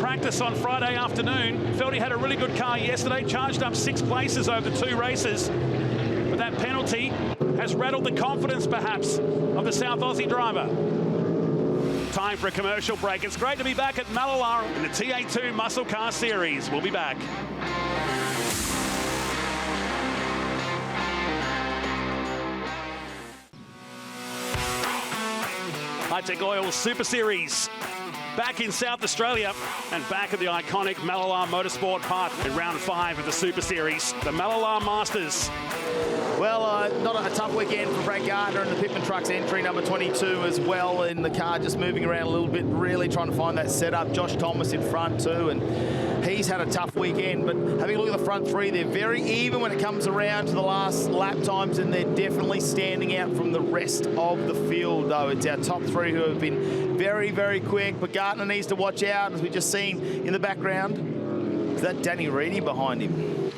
practice on Friday afternoon. Felt he had a really good car yesterday, charged up 6 places over 2 races. But that penalty has rattled the confidence, perhaps, of the South Aussie driver. Time for a commercial break. It's great to be back at Mallala in the TA2 Muscle Car Series. We'll be back. Hi-Tec Oils Super Series. Back in South Australia and back at the iconic Mallala Motorsport Park in round 5 of the Super Series. The Mallala Masters. Well, not a tough weekend for Brad Gartner and the Pitman Trucks entry number 22 as well in the car, just moving around a little bit, really trying to find that setup. Josh Thomas in front too, and he's had a tough weekend, but having a look at the front 3, they're very even when it comes around to the last lap times, and they're definitely standing out from the rest of the field, though. It's our top 3 who have been very, very quick, but Gartner needs to watch out, as we've just seen in the background. Is that Danny Reedy behind him?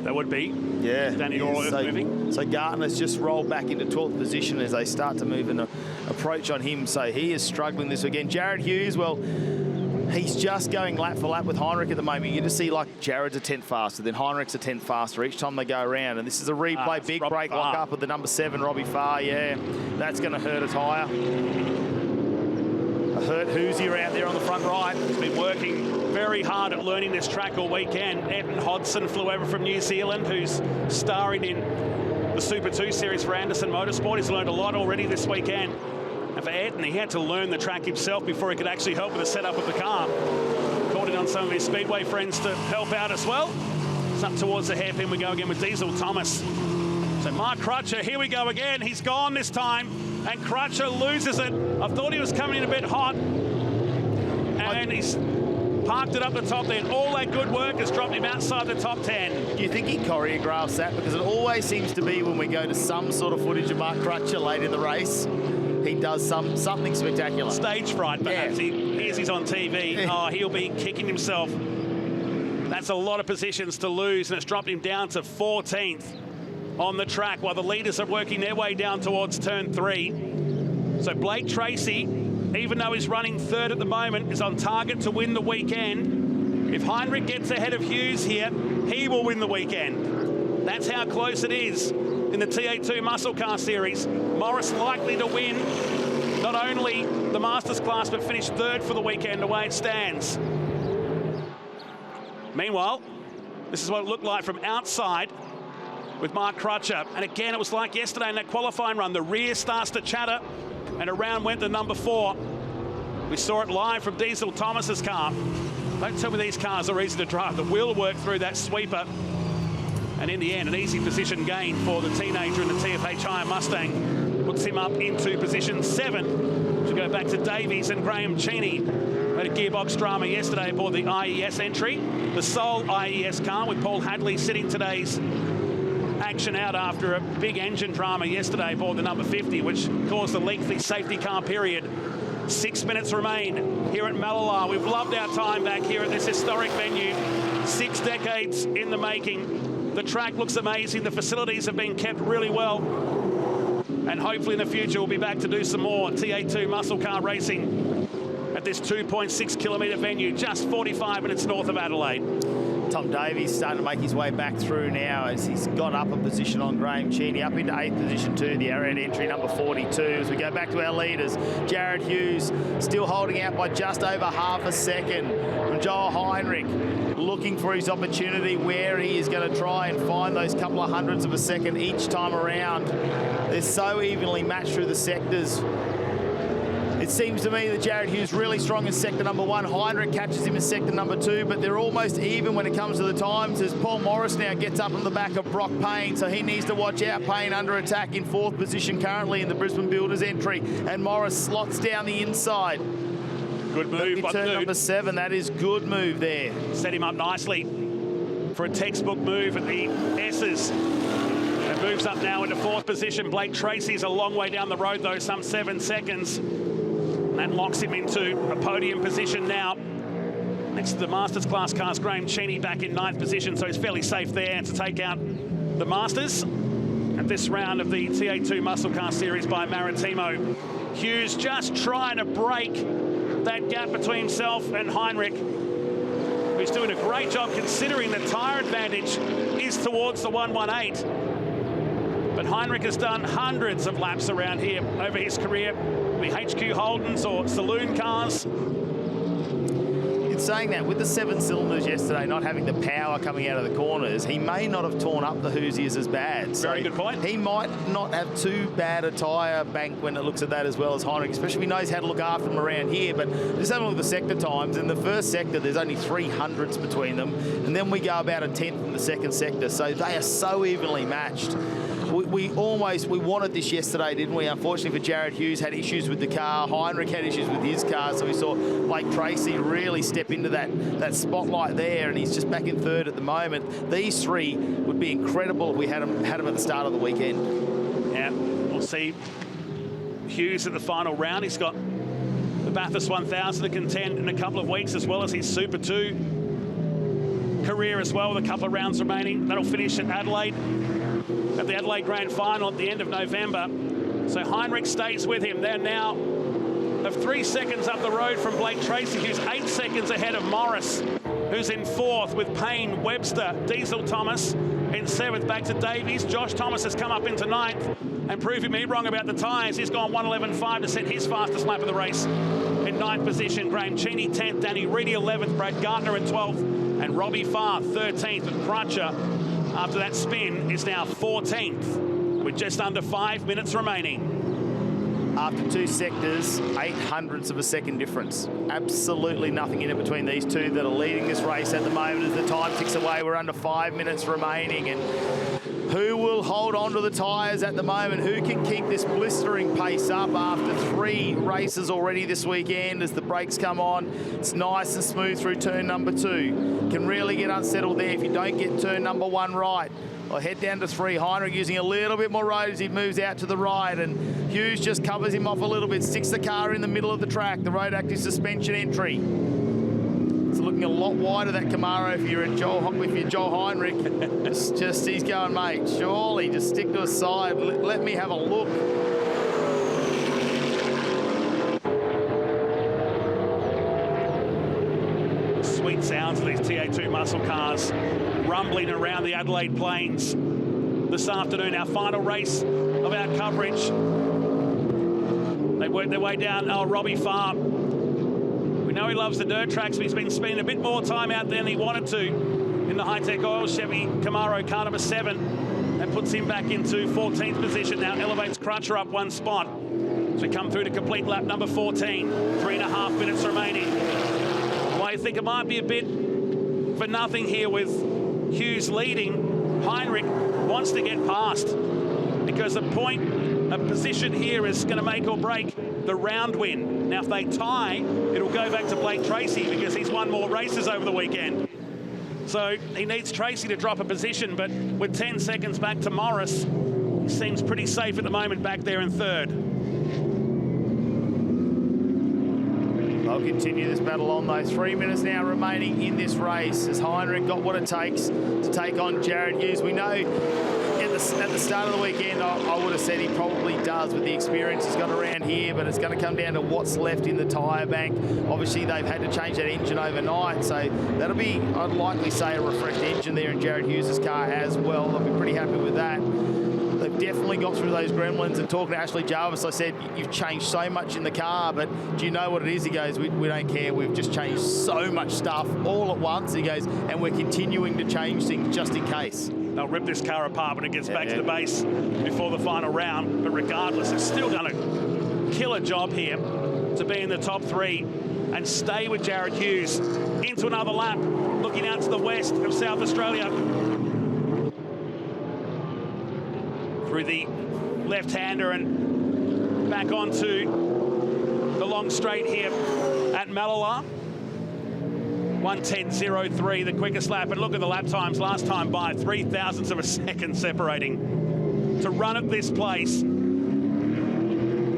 That would be. Yeah. Danny Orworth moving. So Gartner's just rolled back into 12th position as they start to move and approach on him. So he is struggling this weekend. Jared Hughes, well, he's just going lap for lap with Heinrich at the moment. You just see like Jared's a 10th faster, then Heinrich's a 10th faster each time they go around. And this is a replay, big Robbie brake Farr. lock up with the number 7, Robbie Farr. Yeah, that's going to hurt a tyre. A hurt Hoosie around there on the front right. He's been working very hard at learning this track all weekend. Evan Hodson flew over from New Zealand, who's starring in the Super 2 Series for Anderson Motorsport. He's learned a lot already this weekend. And for Evan, he had to learn the track himself before he could actually help with the setup of the car. Called in on some of his Speedway friends to help out as well. It's up towards the hairpin. We go again with Diesel Thomas. So Mark Crutcher, here we go again. He's gone this time, and Crutcher loses it. I thought he was coming in a bit hot, and he's parked it up the top then. All that good work has dropped him outside the top 10. Do you think he choreographs that? Because it always seems to be when we go to some sort of footage of Mark Crutcher late in the race, he does something spectacular. Stage fright, perhaps. Yeah. He's on TV. Oh, he'll be kicking himself. That's a lot of positions to lose, and it's dropped him down to 14th on the track while the leaders are working their way down towards turn 3. So Blake Tracy, even though he's running 3rd at the moment, is on target to win the weekend. If Heinrich gets ahead of Hughes here, he will win the weekend. That's how close it is in the TA2 Muscle Car Series. Morris likely to win not only the Masters class, but finish 3rd for the weekend, the way it stands. Meanwhile, this is what it looked like from outside with Mark Crutcher. And again, it was like yesterday in that qualifying run. The rear starts to chatter, and around went the number 4. We saw it live from Diesel Thomas's car. Don't tell me these cars are easy to drive. The wheel work through that sweeper. And in the end, an easy position gain for the teenager in the TFH Hire Mustang. Puts him up into position 7. To go back to Davies and Graham Cheney. Had a gearbox drama yesterday aboard the IES entry. The sole IES car with Paul Hadley sitting today's action out after a big engine drama yesterday aboard the number 50, which caused a lengthy safety car period. 6 minutes remain here at Mallala. We've loved our time back here at this historic venue. 6 decades in the making. The track looks amazing. The facilities have been kept really well. And hopefully in the future we'll be back to do some more TA2 muscle car racing at this 2.6 kilometre venue, just 45 minutes north of Adelaide. Tom Davies starting to make his way back through now as he's got up a position on Graham Cheney, up into 8th position too, the Arrowhead entry number 42. As we go back to our leaders, Jared Hughes still holding out by just over half a second from Joel Heinrich, looking for his opportunity where he is going to try and find those couple of hundredths of a second each time around. They're so evenly matched through the sectors. It seems to me that Jared Hughes really strong in sector number 1. Heinrich catches him in sector number 2, but they're almost even when it comes to the times as Paul Morris now gets up on the back of Brock Payne, so he needs to watch out. Payne under attack in 4th position currently in the Brisbane Builders entry, and Morris slots down the inside. Good move by turn number 7, that is good move there. Set him up nicely for a textbook move at the S's. And moves up now into 4th position. Blake Tracy's a long way down the road though, some 7 seconds. That locks him into a podium position now. Next to the Masters class cars, Graham Cheney back in 9th position, so he's fairly safe there to take out the Masters. And of this round of the TA2 Muscle Car Series by Maritimo. Hughes just trying to break that gap between himself and Heinrich, who's doing a great job considering the tyre advantage is towards the 118. But Heinrich has done hundreds of laps around here over his career, the HQ Holdens or saloon cars. In saying that, with the 7 cylinders yesterday not having the power coming out of the corners, he may not have torn up the Hoosiers as bad. Very good point. He might not have too bad a tyre bank when it looks at that as well as Heinrich, especially if he knows how to look after them around here. But just having a look at the sector times, in the first sector there's only 300ths between them, and then we go about a 10th in the second sector, so they are so evenly matched. We wanted this yesterday, didn't we? Unfortunately for Jared Hughes, had issues with the car. Heinrich had issues with his car, so we saw Blake Tracy really step into that spotlight there, and he's just back in third at the moment. These three would be incredible if we had them at the start of the weekend. Yeah, we'll see Hughes at the final round. He's got the Bathurst 1000 to contend in a couple of weeks, as well as his Super 2 career as well, with a couple of rounds remaining. That'll finish at Adelaide, at the Adelaide Grand Final at the end of November. So Heinrich stays with him. They're now of 3 seconds up the road from Blake Tracy, who's 8 seconds ahead of Morris, who's in 4th with Payne, Webster, Diesel Thomas in 7th, back to Davies. Josh Thomas has come up into 9th and proving me wrong about the tyres. He's gone 1:11.5 to set his fastest lap of the race. In 9th position, Graham Cheney 10th, Danny Reedy 11th, Brad Gartner in 12th, and Robbie Farr 13th. And Crutcher, after that spin, is now 14th with just under 5 minutes remaining. After 2 sectors, 800ths of a second difference. Absolutely nothing in it between these two that are leading this race at the moment. As the time ticks away, we're under 5 minutes remaining. And who will hold on to the tyres at the moment? Who can keep this blistering pace up after 3 races already this weekend as the brakes come on? It's nice and smooth through turn number 2. Can really get unsettled there if you don't get turn number 1 right. Well, head down to 3. Heinrich using a little bit more road as he moves out to the right, and Hughes just covers him off a little bit, sticks the car in the middle of the track, the road active suspension entry. It's looking a lot wider, that Camaro, if you're Joel Heinrich. just he's going, mate, surely just stick to a side. Let me have a look. Sweet sounds of these TA2 muscle cars rumbling around the Adelaide Plains this afternoon. Our final race of our coverage. They work their way down Robbie Farr. We know he loves the dirt tracks, but he's been spending a bit more time out there than he wanted to in the Hi-Tec Oils Chevy Camaro car number 7. That puts him back into 14th position now, elevates Crutcher up 1 spot. So we come through to complete lap number 14. 3.5 minutes remaining. Well, I think it might be a bit for nothing here with Hughes leading. Heinrich wants to get past because a position here is going to make or break the round win. Now, if they tie, it'll go back to Blake Tracy because he's won more races over the weekend. So he needs Tracy to drop a position, but with 10 seconds back to Morris, he seems pretty safe at the moment back there in 3rd. They'll continue this battle on, though. 3 minutes now remaining in this race as Heinrich got what it takes to take on Jared Hughes. We know at the start of the weekend, I would have said he probably does with the experience he's got around here, but it's going to come down to what's left in the tyre bank. Obviously, they've had to change that engine overnight, so that'll be, I'd likely say, a refreshed engine there in Jared Hughes' car as well. They'll be pretty happy with that. They've definitely got through those gremlins. And talking to Ashley Jarvis, I said, you've changed so much in the car, but do you know what it is? He goes, we don't care. We've just changed so much stuff all at once. He goes, and we're continuing to change things just in case. They'll rip this car apart when it gets back to the base before the final round. But regardless, it's still going to kill a job here to be in the top 3 and stay with Jared Hughes into another lap, looking out to the west of South Australia. Through the left-hander and back onto the long straight here at Mallala. 1:10.03, the quickest lap. And look at the lap times last time by, 0.003 of a second separating. To run at this place,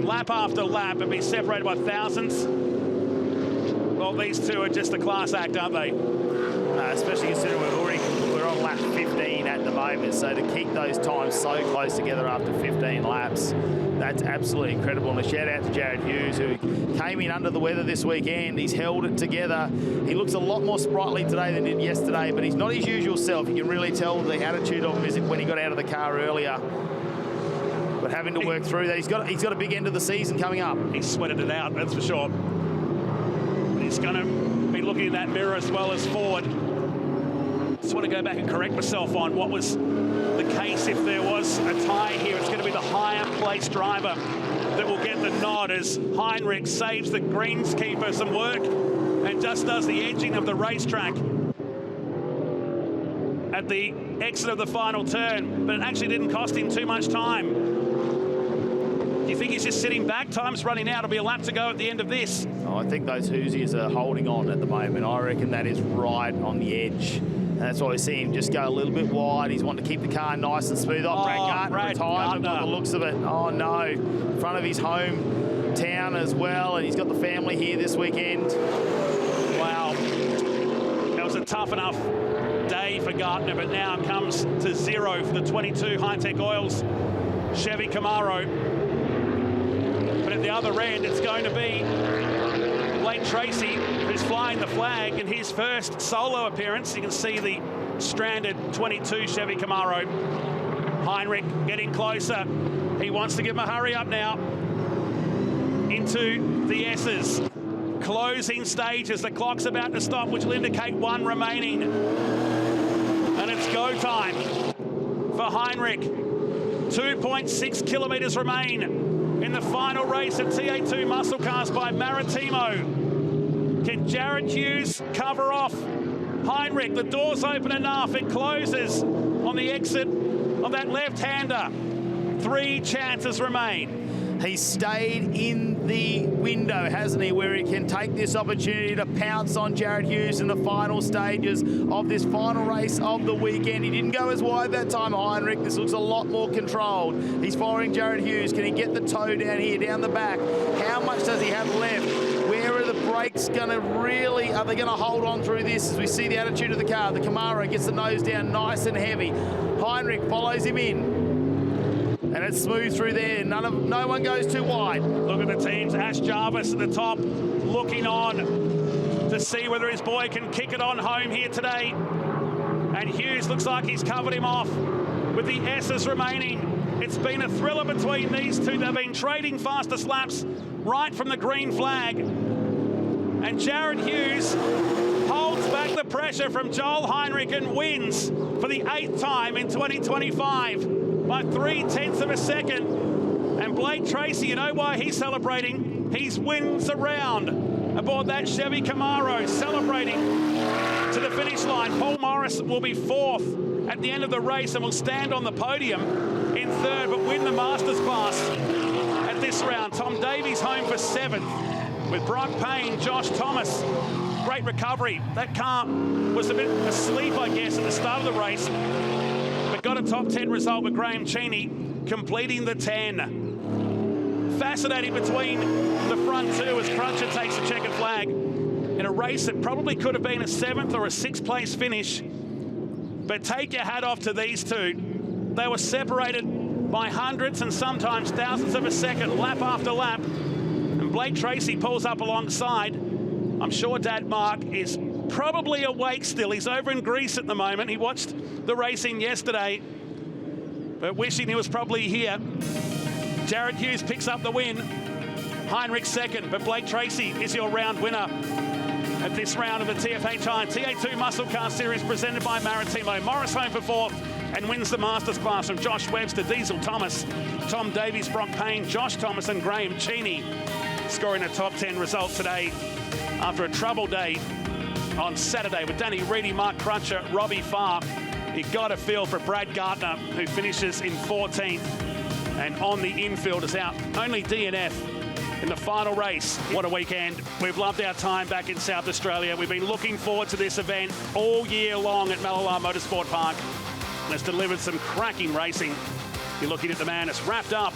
lap after lap, and be separated by thousandths. Well, these two are just a class act, aren't they? Especially considering we're on lap 15 at the moment, so to keep those times so close together after 15 laps, that's absolutely incredible. And a shout out to Jared Hughes, who came in under the weather this weekend. He's held it together. He looks a lot more sprightly today than he did yesterday, but he's not his usual self. You can really tell the attitude of him is when he got out of the car earlier. But having to work through that, he's got a big end of the season coming up. He sweated it out, that's for sure. He's going to be looking in that mirror as well as forward. Just want to go back and correct myself on what was the case. If there was a tie here, it's going to be the higher placed driver that will get the nod, as Heinrich saves the greenskeeper some work and just does the edging of the racetrack at the exit of the final turn, but it actually didn't cost him too much time. Do you think he's just sitting back? Time's running out. It'll be a lap to go at the end of this. Oh, I think those Hoosiers are holding on at the moment. I reckon that is right on the edge. And that's why we see him just go a little bit wide. He's wanting to keep the car nice and smooth. Oh, Brad Gartner retires by the looks of it. Oh, no. In front of his hometown as well, and he's got the family here this weekend. Wow. That was a tough enough day for Gartner, but now it comes to zero for the 22 Hi-Tec Oils Chevy Camaro. But at the other end, it's going to be Blake Tracy, who's flying the flag in his first solo appearance. You can see the stranded 22 Chevy Camaro. Heinrich getting closer. He wants to give him a hurry up now into the S's. Closing stages. The clock's about to stop, which will indicate one remaining. And it's go time for Heinrich. 2.6 kilometres remain in the final race at TA2 Muscle Cars by Maritimo. Can Jared Hughes cover off Heinrich? The door's open enough. It closes on the exit of that left-hander. 3 chances remain. He's stayed in the window, hasn't he, where he can take this opportunity to pounce on Jared Hughes in the final stages of this final race of the weekend. He didn't go as wide that time, Heinrich. This looks a lot more controlled. He's following Jared Hughes. Can he get the toe down here, down the back? How much does he have left? Where are the brakes going to really, are they going to hold on through this as we see the attitude of the car? The Camaro gets the nose down nice and heavy. Heinrich follows him in. And it's smooth through there. No one goes too wide. Look at the teams. Ash Jarvis at the top, looking on to see whether his boy can kick it on home here today. And Hughes looks like he's covered him off with the S's remaining. It's been a thriller between these two. They've been trading fastest laps right from the green flag. And Jared Hughes holds back the pressure from Joel Heinrich and wins for the 8th time in 2025. By 0.3 of a second. And Blake Tracy, you know why he's celebrating? He's wins around aboard that Chevy Camaro, celebrating to the finish line. Paul Morris will be 4th at the end of the race and will stand on the podium in 3rd, but win the Masters class at this round. Tom Davies home for 7th with Brock Payne, Josh Thomas. Great recovery. That car was a bit asleep, I guess, at the start of the race. Got a top 10 result with Graham Cheney completing the 10. Fascinating between the front two as Cruncher takes the checkered flag in a race that probably could have been a 7th or a 6th place finish. But take your hat off to these two. They were separated by hundreds and sometimes thousands of a second, lap after lap. And Blake Tracy pulls up alongside. I'm sure Dad Mark is probably awake still. He's over in Greece at the moment. He watched the racing yesterday, but wishing he was probably here. Jared Hughes picks up the win. Heinrich 2nd, but Blake Tracy is your round winner at this round of the TFHI TA2 Muscle Car Series presented by Maritimo. Morris home for 4th and wins the Masters class from Josh Webster, Diesel Thomas, Tom Davies, Brock Payne, Josh Thomas and Graham Cheney scoring a top 10 result today after a troubled day on Saturday with Danny Reedy, Mark Cruncher, Robbie Farr. You got a feel for Brad Gartner, who finishes in 14th. And on the infield is out only DNF in the final race. What a weekend. We've loved our time back in South Australia. We've been looking forward to this event all year long at Mallala Motorsport Park. And it's delivered some cracking racing. You're looking at the man that's wrapped up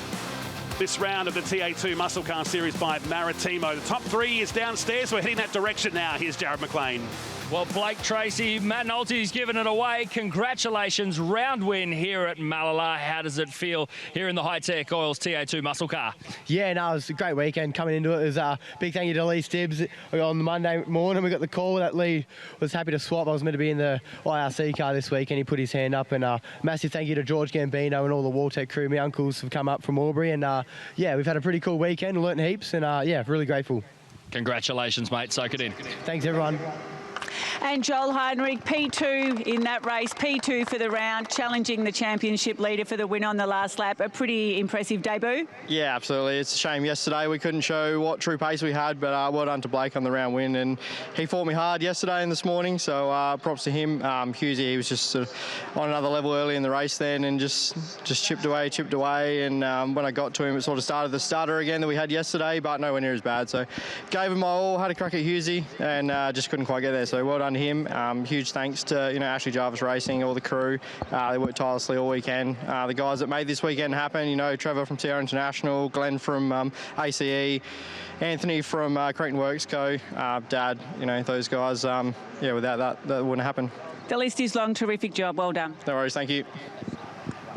this round of the TA2 Muscle Car Series by Maritimo. The top 3 is downstairs. We're heading that direction now. Here's Jared McLean. Well, Blake Tracy, Matt Nolte's given it away. Congratulations, round win here at Mallala. How does it feel here in the Hi-Tec Oils TA2 Muscle Car? Yeah, no, it was a great weekend coming into it. It was a big thank you to Lee Stibbs. On the Monday morning, we got the call that Lee was happy to swap. I was meant to be in the IRC car this week, and he put his hand up. And massive thank you to George Gambino and all the Waltech crew. My uncles have come up from Albury, and yeah, we've had a pretty cool weekend, learnt heaps, and yeah, really grateful. Congratulations, mate. Soak it in. Thanks, everyone. And Joel Heinrich, P2 in that race, P2 for the round, challenging the championship leader for the win on the last lap. A pretty impressive debut. Yeah, absolutely. It's a shame yesterday we couldn't show what true pace we had, but well done to Blake on the round win. And he fought me hard yesterday and this morning, so props to him. Hughesy, he was just sort of on another level early in the race then and just chipped away. And when I got to him, it sort of started the starter again that we had yesterday, but nowhere near as bad. So gave him my all, had a crack at Hughesy, and just couldn't quite get there. So well done to him. Huge thanks to Ashley Jarvis Racing, all the crew. They worked tirelessly all weekend. The guys that made this weekend happen, Trevor from Sierra International, Glenn from ACE, Anthony from Creighton Works Co, Dad, those guys. Yeah, without that wouldn't happen. The list is long. Terrific job. Well done. No worries. Thank you.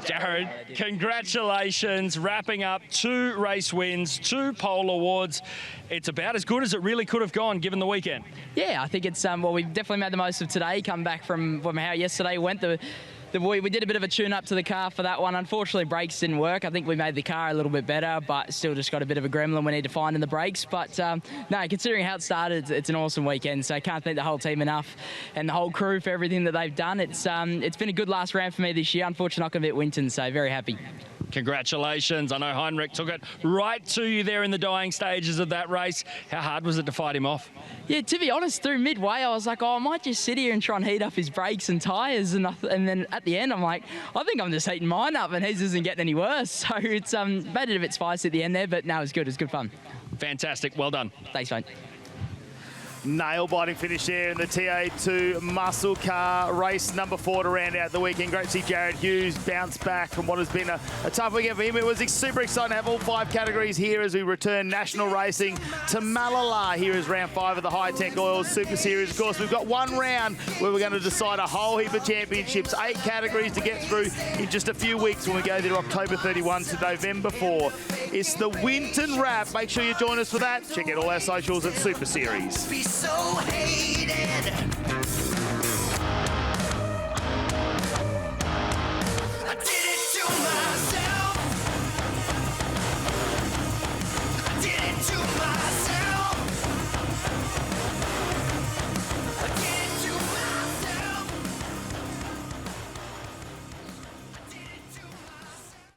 Jared, congratulations, wrapping up 2 race wins, 2 pole awards. It's about as good as it really could have gone given the weekend. Yeah, I think it's, well, we've definitely made the most of today, come back from how yesterday went. We did a bit of a tune-up to the car for that one. Unfortunately, brakes didn't work. I think we made the car a little bit better, but still just got a bit of a gremlin we need to find in the brakes. But no, considering how it started, it's an awesome weekend. So I can't thank the whole team enough and the whole crew for everything that they've done. It's been a good last round for me this year. Unfortunately, not going to be at Winton, so very happy. Congratulations. I know Heinrich took it right to you there in the dying stages of that race. How hard was it to fight him off? Yeah, to be honest, through midway, I was like, I might just sit here and try and heat up his brakes and tyres. And then at the end, I'm like, I think I'm just heating mine up and his isn't getting any worse. So it's made it a bit spicy at the end there, but no, it was good. It was good fun. Fantastic. Well done. Thanks, mate. Nail-biting finish there in the TA2 Muscle Car Race number 4 to round out the weekend. Great to see Jared Hughes bounce back from what has been a tough weekend for him. It was super exciting to have all 5 categories here as we return national racing to Mallala. Here is round 5 of the Hi-Tec Oils Super Series. Of course, we've got one round where we're going to decide a whole heap of championships, 8 categories to get through in just a few weeks when we go there October 31 to November 4. It's the Winton Wrap. Make sure you join us for that. Check out all our socials at Super Series. So hated.